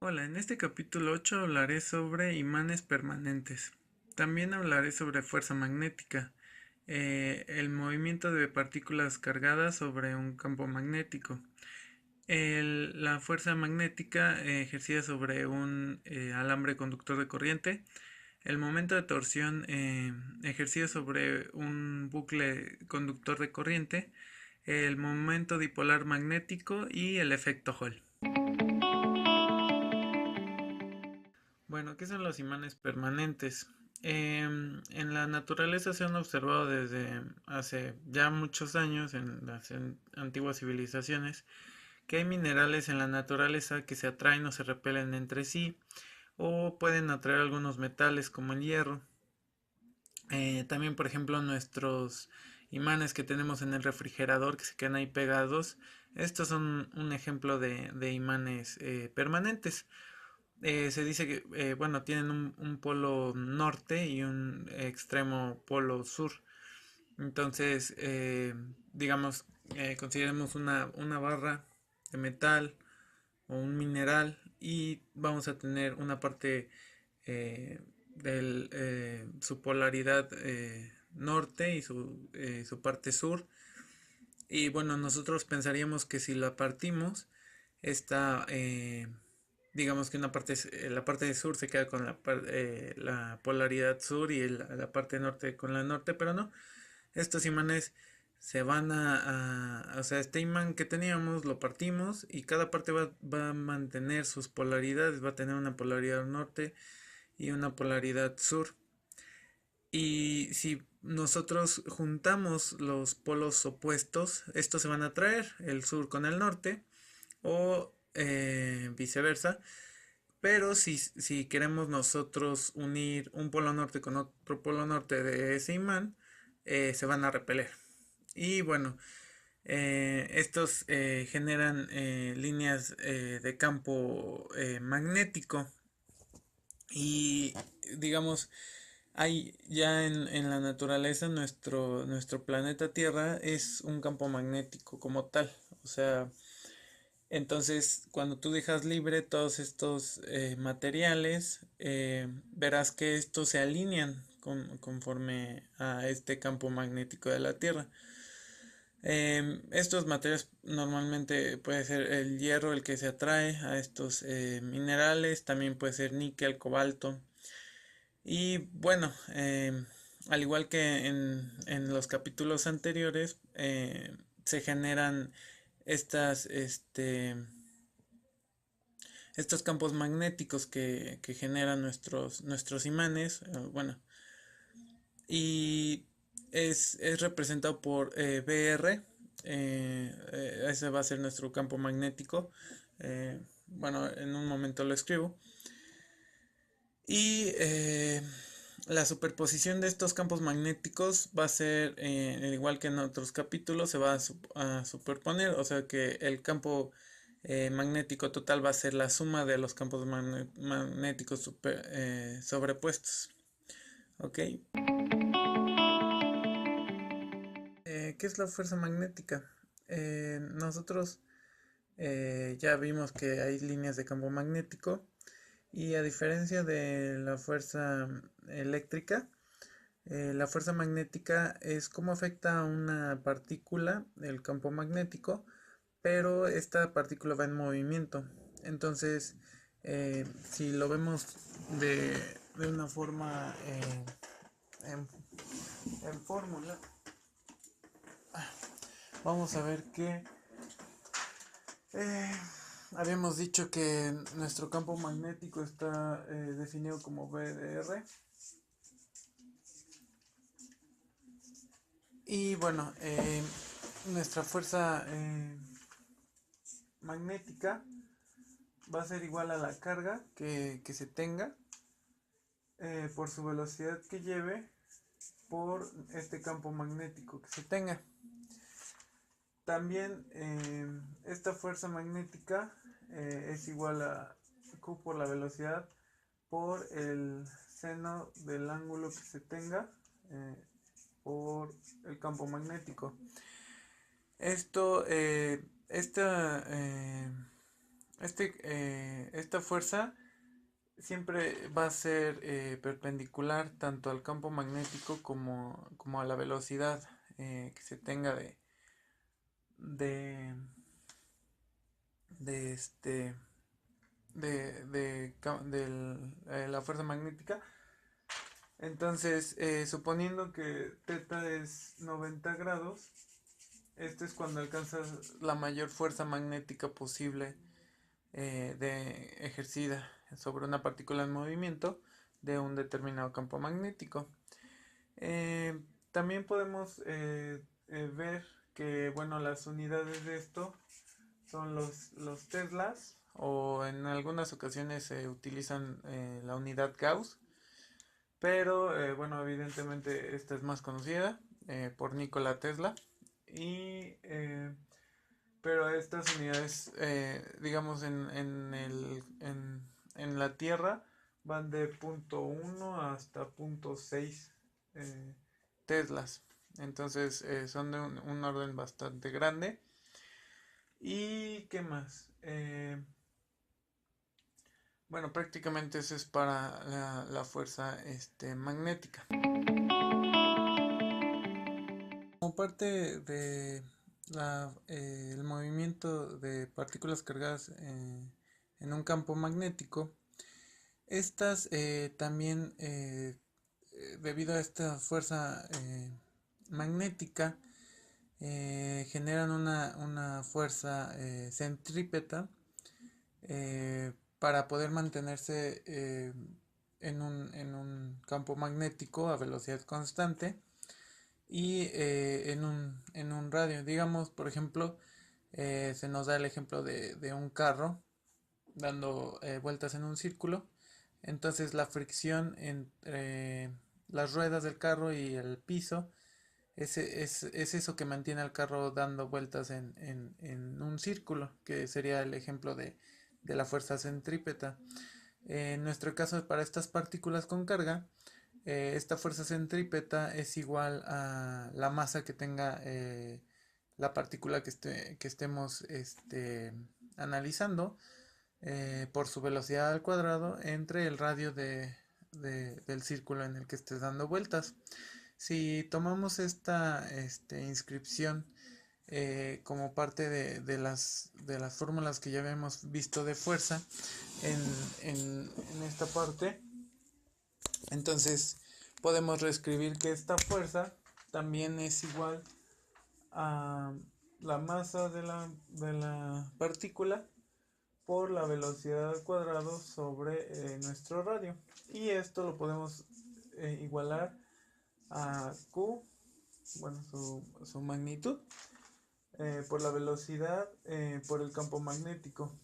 Hola, en este capítulo 8 hablaré sobre imanes permanentes. También hablaré sobre fuerza magnética, el movimiento de partículas cargadas sobre un campo magnético, la fuerza magnética ejercida sobre un alambre conductor de corriente, el momento de torsión ejercido sobre un bucle conductor de corriente, el momento dipolar magnético y el efecto Hall. Bueno, ¿qué son los imanes permanentes? En la naturaleza se han observado desde hace ya muchos años en las antiguas civilizaciones que hay minerales en la naturaleza que se atraen o se repelen entre sí o pueden atraer algunos metales como el hierro. También, por ejemplo, nuestros imanes que tenemos en el refrigerador que se quedan ahí pegados, estos son un ejemplo de imanes permanentes. Se dice que, bueno, tienen un polo norte y un extremo polo sur. Entonces, digamos, consideremos una barra de metal o un mineral y vamos a tener una parte de su polaridad norte y su parte sur. Y bueno, nosotros pensaríamos que si la partimos, esta, digamos que la parte de sur se queda con la polaridad sur y la parte norte con la norte, pero no, estos imanes se van o sea, este imán que teníamos lo partimos y cada parte va a mantener sus polaridades, va a tener una polaridad norte y una polaridad sur. Y si nosotros juntamos los polos opuestos, estos se van a atraer, el sur con el norte, o viceversa. Pero si queremos nosotros unir un polo norte con otro polo norte de ese imán, se van a repeler. Y bueno, estos generan líneas de campo magnético. Y digamos, hay ya en la naturaleza nuestro planeta Tierra es un campo magnético como tal. O sea, entonces cuando tú dejas libre todos estos materiales, verás que estos se alinean conforme a este campo magnético de la Tierra. Estos materiales normalmente puede ser el hierro el que se atrae a estos minerales, también puede ser níquel, cobalto. Y bueno, al igual que en los capítulos anteriores, se generan estas, estos campos magnéticos que generan nuestros imanes. Bueno, y es representado por BR. Ese va a ser nuestro campo magnético. Bueno, en un momento lo escribo. Y la superposición de estos campos magnéticos va a ser, igual que en otros capítulos, se va a superponer, o sea que el campo magnético total va a ser la suma de los campos magnéticos sobrepuestos. ¿Ok? ¿Qué es la fuerza magnética? Nosotros ya vimos que hay líneas de campo magnético y a diferencia de la fuerza eléctrica, la fuerza magnética es cómo afecta a una partícula el campo magnético, pero esta partícula va en movimiento. Entonces, si lo vemos de una forma en, en fórmula, vamos a ver que eh, habíamos dicho que nuestro campo magnético está definido como BDR. Y bueno, nuestra fuerza magnética va a ser igual a la carga que se tenga por su velocidad que lleve por este campo magnético que se tenga. También esta fuerza magnética es igual a Q por la velocidad por el seno del ángulo que se tenga por el campo magnético. Esto, esta Esta fuerza siempre va a ser perpendicular tanto al campo magnético como a la velocidad que se tenga de, de este la fuerza magnética. Entonces, suponiendo que θ es 90 grados, este es cuando alcanzas la mayor fuerza magnética posible ejercida sobre una partícula en movimiento de un determinado campo magnético. Eh, También podemos ver que, bueno, las unidades de esto son los teslas, o en algunas ocasiones se utilizan la unidad Gauss, pero bueno, evidentemente esta es más conocida por Nikola Tesla. Y pero estas unidades, digamos, en la Tierra van de 0.1 hasta 0.6 teslas. Entonces son de un orden bastante grande. ¿Y qué más? Bueno, prácticamente eso es para la fuerza magnética. Como parte de el movimiento de partículas cargadas en un campo magnético, estas también, debido a esta fuerza magnética, generan una fuerza centrípeta para poder mantenerse en un campo magnético a velocidad constante y en un radio. Digamos, por ejemplo, se nos da el ejemplo de un carro dando vueltas en un círculo. Entonces la fricción entre las ruedas del carro y el piso es eso que mantiene al carro dando vueltas en un círculo, que sería el ejemplo de la fuerza centrípeta. En nuestro caso, para estas partículas con carga, esta fuerza centrípeta es igual a la masa que tenga la partícula que estemos analizando por su velocidad al cuadrado entre el radio del círculo en el que estés dando vueltas. Si tomamos esta inscripción como parte de las fórmulas que ya habíamos visto de fuerza en esta parte, entonces podemos reescribir que esta fuerza también es igual a la masa de la partícula por la velocidad al cuadrado sobre nuestro radio. Y esto lo podemos igualar a Q, bueno, su magnitud, por la velocidad por el campo magnético.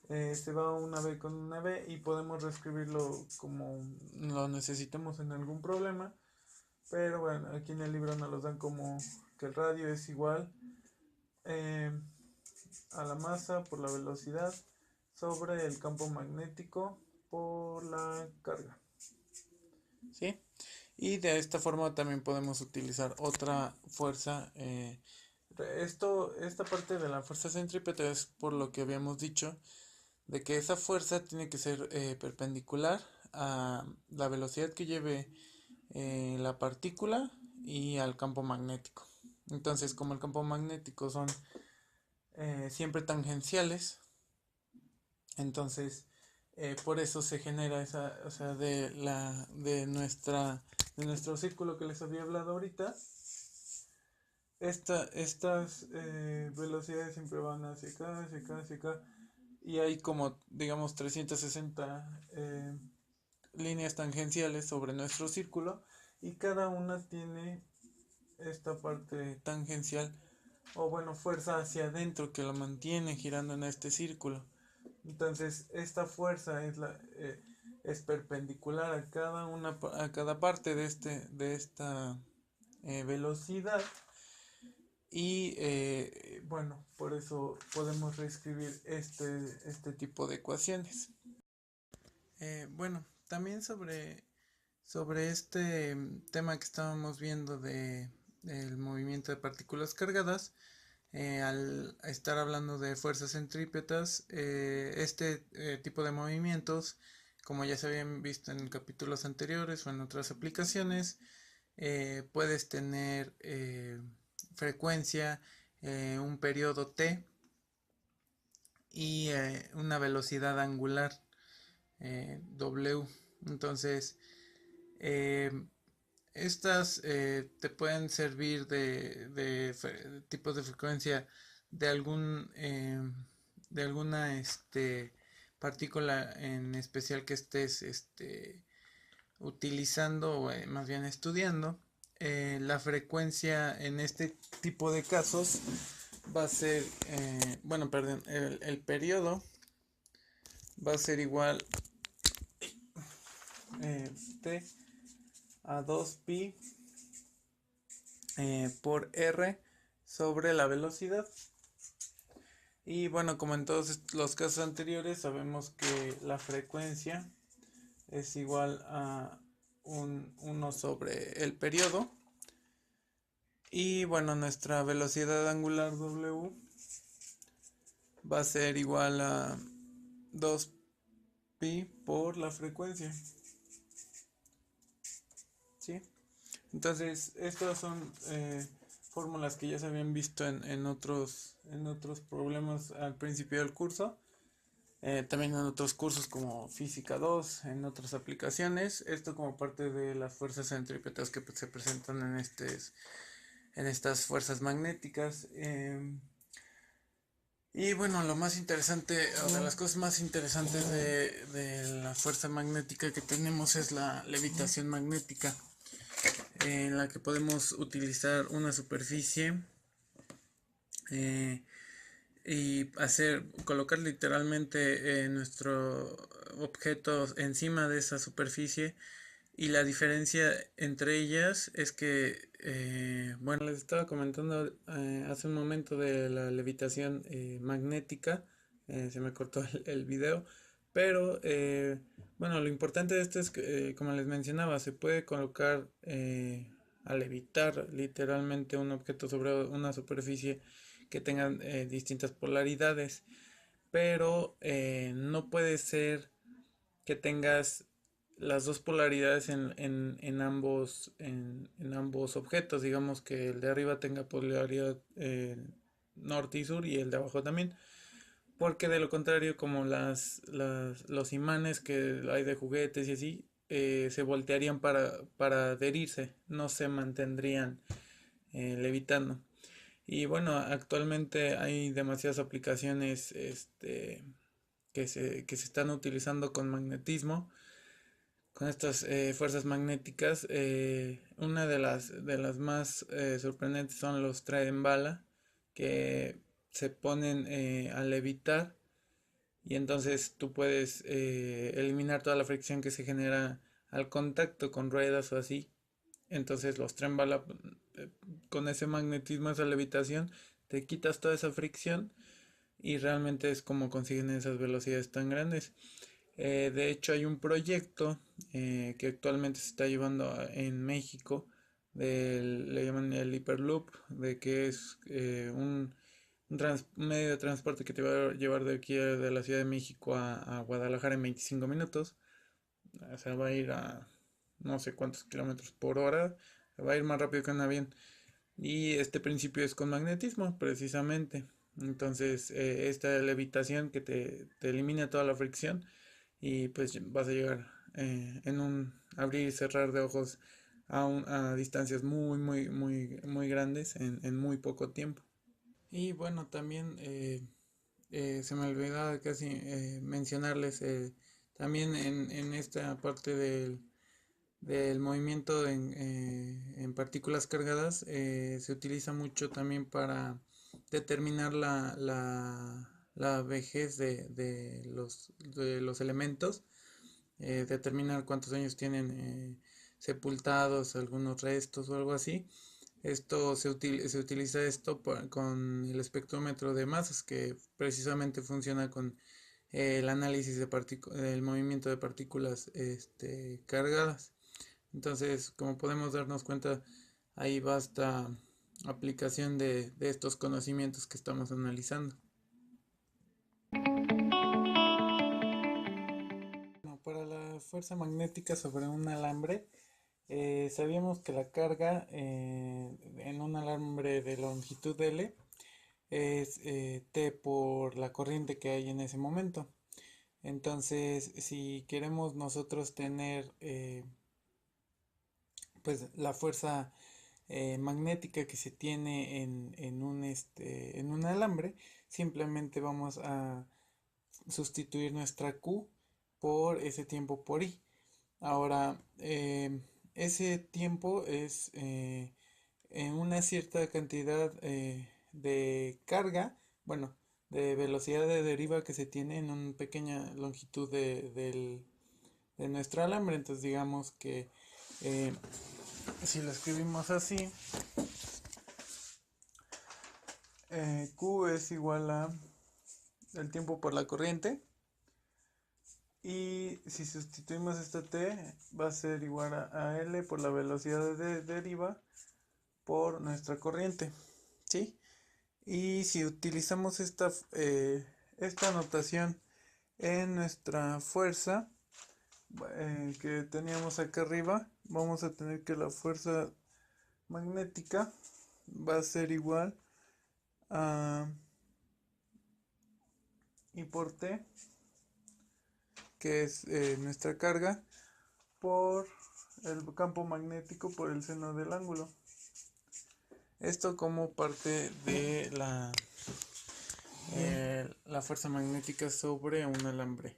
Se va una B con una B y podemos reescribirlo como lo necesitemos en algún problema. Pero bueno, aquí en el libro nos los dan como que el radio es igual a la masa por la velocidad sobre el campo magnético por la carga. ¿Sí? Y de esta forma también podemos utilizar otra fuerza. Esta parte de la fuerza centrípeta es por lo que habíamos dicho, de que esa fuerza tiene que ser perpendicular a la velocidad que lleve la partícula y al campo magnético. Entonces, como el campo magnético son siempre tangenciales, entonces por eso se genera esa, o sea, de nuestro círculo que les había hablado ahorita. Estas velocidades siempre van hacia acá, hacia acá, hacia acá. Y hay como, digamos, 360 líneas tangenciales sobre nuestro círculo. Y cada una tiene esta parte tangencial, o bueno, fuerza hacia adentro que lo mantiene girando en este círculo. Entonces, esta fuerza es perpendicular a cada parte de esta velocidad. Y bueno, por eso podemos reescribir este tipo de ecuaciones. Bueno, también sobre este tema que estábamos viendo del movimiento de partículas cargadas, Al estar hablando de fuerzas centrípetas, este tipo de movimientos, como ya se habían visto en capítulos anteriores o en otras aplicaciones, puedes tener frecuencia, un periodo t y una velocidad angular w. Entonces, eh, estas te pueden servir de tipos de frecuencia de de alguna partícula en especial que estés utilizando o más bien estudiando. La frecuencia en este tipo de casos va a ser, bueno, perdón, el periodo va a ser igual t a 2pi por r sobre la velocidad. Y bueno, como en todos los casos anteriores, sabemos que la frecuencia es igual a 1 sobre el periodo. Y bueno, nuestra velocidad angular w va a ser igual a 2pi por la frecuencia. ¿Sí? Entonces, estas son fórmulas que ya se habían visto en otros problemas al principio del curso. También en otros cursos como Física 2, en otras aplicaciones. Esto como parte de las fuerzas centrípetas que se presentan en estas fuerzas magnéticas. Y bueno, lo más interesante, o de las cosas más interesantes de la fuerza magnética que tenemos es la levitación magnética, en la que podemos utilizar una superficie y colocar literalmente nuestro objeto encima de esa superficie. Y la diferencia entre ellas es que, bueno, les estaba comentando hace un momento de la levitación magnética. Se me cortó el video, pero bueno, lo importante de esto es que, como les mencionaba, se puede colocar a levitar literalmente un objeto sobre una superficie que tenga distintas polaridades, pero no puede ser que tengas las dos polaridades en ambos objetos. Digamos que el de arriba tenga polaridad norte y sur y el de abajo también, porque de lo contrario, como los imanes que hay de juguetes y así, se voltearían para adherirse, no se mantendrían levitando. Y bueno, actualmente hay demasiadas aplicaciones que se están utilizando con magnetismo, con estas fuerzas magnéticas. Una de las más sorprendentes son los tren bala, que se ponen a levitar, y entonces tú puedes eliminar toda la fricción que se genera al contacto con ruedas o así. Entonces los tren bala, eh, con ese magnetismo, esa levitación, te quitas toda esa fricción, y realmente es como consiguen esas velocidades tan grandes. De hecho, hay un proyecto que actualmente se está llevando en México, le llaman el Hyperloop, de que es un medio de transporte que te va a llevar de aquí de la Ciudad de México a Guadalajara en 25 minutos. O sea, va a ir a no sé cuántos kilómetros por hora, va a ir más rápido que un avión. Y este principio es con magnetismo, precisamente. Entonces, esta levitación que te elimina toda la fricción, y pues vas a llegar en un abrir y cerrar de ojos a distancias muy grandes en muy poco tiempo. Y bueno, también se me olvidaba casi mencionarles, también en esta parte del movimiento en partículas cargadas, se utiliza mucho también para determinar la vejez de los elementos, determinar cuántos años tienen sepultados algunos restos o algo así. Se utiliza esto con el espectrómetro de masas, que precisamente funciona con el análisis del movimiento de partículas cargadas. Entonces, como podemos darnos cuenta, hay aplicación de estos conocimientos que estamos analizando. Bueno, para la fuerza magnética sobre un alambre, sabíamos que la carga en un alambre de longitud L es T por la corriente que hay en ese momento. Entonces, si queremos nosotros tener pues la fuerza magnética que se tiene en un alambre, simplemente vamos a sustituir nuestra Q por ese tiempo por I. Ahora, ese tiempo es en una cierta cantidad de carga, bueno, de velocidad de deriva que se tiene en una pequeña longitud de nuestro alambre. Entonces digamos que si lo escribimos así, Q es igual a el tiempo por la corriente, y si sustituimos esta T va a ser igual a L por la velocidad de deriva por nuestra corriente, ¿sí? Y si utilizamos esta notación en nuestra fuerza que teníamos acá arriba, vamos a tener que la fuerza magnética va a ser igual a I por T, que es nuestra carga, por el campo magnético por el seno del ángulo. Esto como parte de la fuerza magnética sobre un alambre.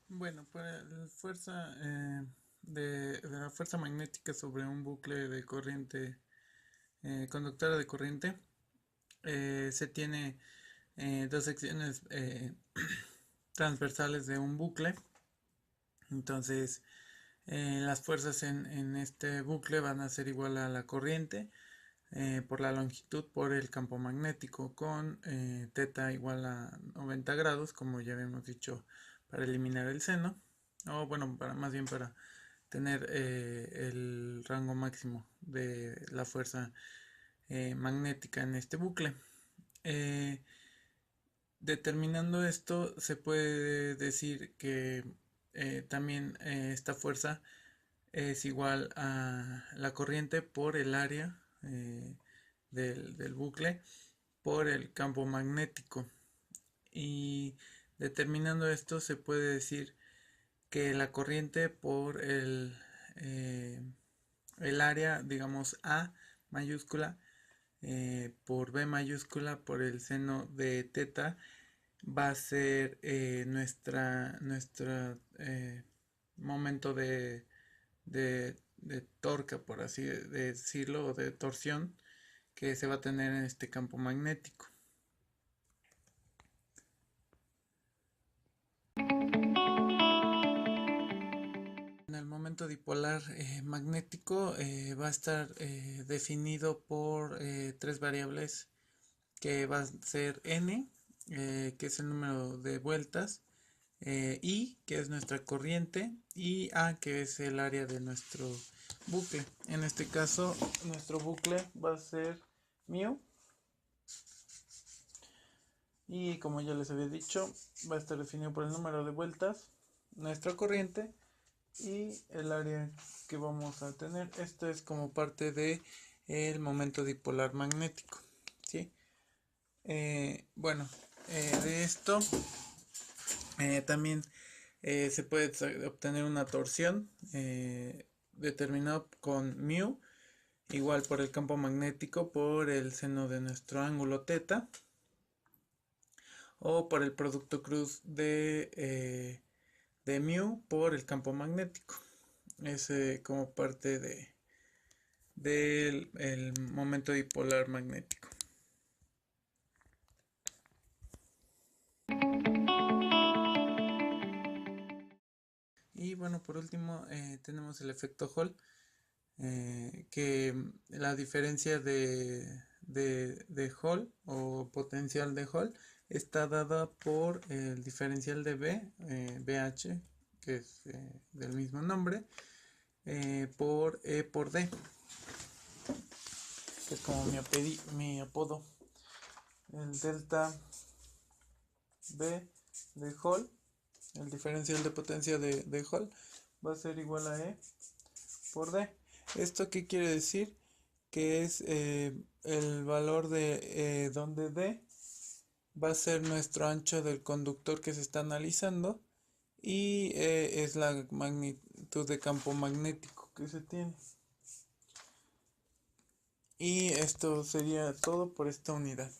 Bueno, para la fuerza de la fuerza magnética sobre un bucle de corriente conductora de corriente, se tiene dos secciones transversales de un bucle. Entonces las fuerzas en este bucle van a ser igual a la corriente por la longitud por el campo magnético, con θ igual a 90 grados, como ya habíamos dicho, para eliminar el seno, o bueno, más bien para tener el rango máximo de la fuerza magnética en este bucle. Determinando esto, se puede decir que también esta fuerza es igual a la corriente por el área del bucle por el campo magnético. Y determinando esto, se puede decir que la corriente por el área, digamos A mayúscula, por B mayúscula, por el seno de θ, va a ser nuestra momento de torque, por así decirlo, o de torsión que se va a tener en este campo magnético. En el momento dipolar magnético va a estar definido por tres variables, que va a ser n, que es el número de vueltas, I, que es nuestra corriente, y A, que es el área de nuestro bucle. En este caso, nuestro bucle va a ser μ, y como ya les había dicho, va a estar definido por el número de vueltas, nuestra corriente y el área que vamos a tener. Esto es como parte de el momento dipolar magnético, ¿sí? Bueno, de esto también se puede obtener una torsión determinada con μ igual por el campo magnético por el seno de nuestro ángulo θ, o por el producto cruz de μ por el campo magnético. Es como parte del momento dipolar magnético. Y bueno, por último tenemos el efecto Hall, que la diferencia de Hall o potencial de Hall está dada por el diferencial de B, BH, que es del mismo nombre, por E por D, que es como mi apodo. El delta B de Hall, el diferencial de potencia de Hall, va a ser igual a E por D. ¿Esto qué quiere decir? Que es el valor de donde D va a ser nuestro ancho del conductor que se está analizando y es la magnitud de campo magnético que se tiene. Y esto sería todo por esta unidad.